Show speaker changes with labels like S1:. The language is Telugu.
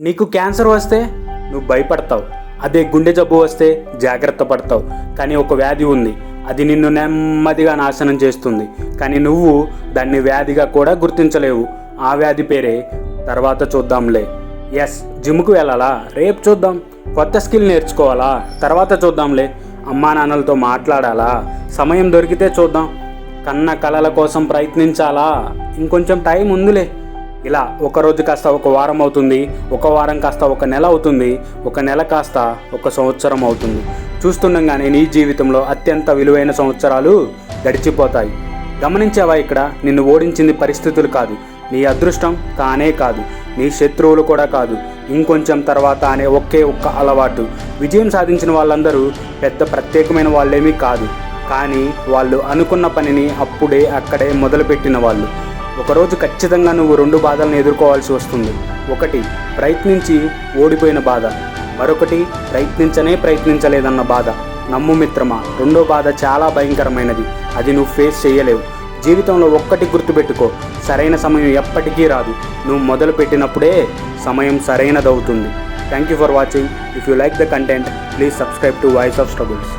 S1: నీకు క్యాన్సర్ వస్తే నువ్వు భయపడతావు, అదే గుండె జబ్బు వస్తే జాగ్రత్త పడతావు. కానీ ఒక వ్యాధి ఉంది, అది నిన్ను నెమ్మదిగా నాశనం చేస్తుంది. కానీ నువ్వు దాన్ని వ్యాధిగా కూడా గుర్తించలేవు. ఆ వ్యాధి పేరే తర్వాత చూద్దాంలే. ఎస్, జిమ్కు వెళ్ళాలా? రేపు చూద్దాం. కొత్త స్కిల్ నేర్చుకోవాలా? తర్వాత చూద్దాంలే. అమ్మా నాన్నలతో మాట్లాడాలా? సమయం దొరికితే చూద్దాం. కన్న కలల కోసం ప్రయత్నించాలా? ఇంకొంచెం టైం ఉందిలే. ఇలా ఒక రోజు కాస్త ఒక వారం అవుతుంది, ఒక వారం కాస్త ఒక నెల అవుతుంది, ఒక నెల కాస్త ఒక సంవత్సరం అవుతుంది. చూస్తుండగానే నీ జీవితంలో అత్యంత విలువైన సంవత్సరాలు గడిచిపోతాయి. గమనించావా? ఇక్కడ నిన్ను ఓడించింది పరిస్థితులు కాదు, నీ అదృష్టం కానే కాదు, నీ శత్రువులు కూడా కాదు, ఇంకొంచెం తర్వాత అనే ఒకే ఒక్క అలవాటు. విజయం సాధించిన వాళ్ళందరూ పెద్ద ప్రత్యేకమైన వాళ్ళేమీ కాదు, కానీ వాళ్ళు అనుకున్న పనిని అప్పుడే అక్కడే మొదలుపెట్టిన వాళ్ళు. ఒకరోజు ఖచ్చితంగా నువ్వు 2 బాధలను ఎదుర్కోవాల్సి వస్తుంది. ఒకటి ప్రయత్నించి ఓడిపోయిన బాధ, మరొకటి ప్రయత్నించలేదన్న బాధ. నమ్ము మిత్రమా, రెండో బాధ చాలా భయంకరమైనది. అది నువ్వు ఫేస్ చేయలేవు. జీవితంలో ఒక్కటి గుర్తుపెట్టుకో, సరైన సమయం ఎప్పటికీ రాదు. నువ్వు మొదలు పెట్టినప్పుడే సమయం సరైనదవుతుంది. Thank you for watching. If you like the content, please subscribe to voice of struggles.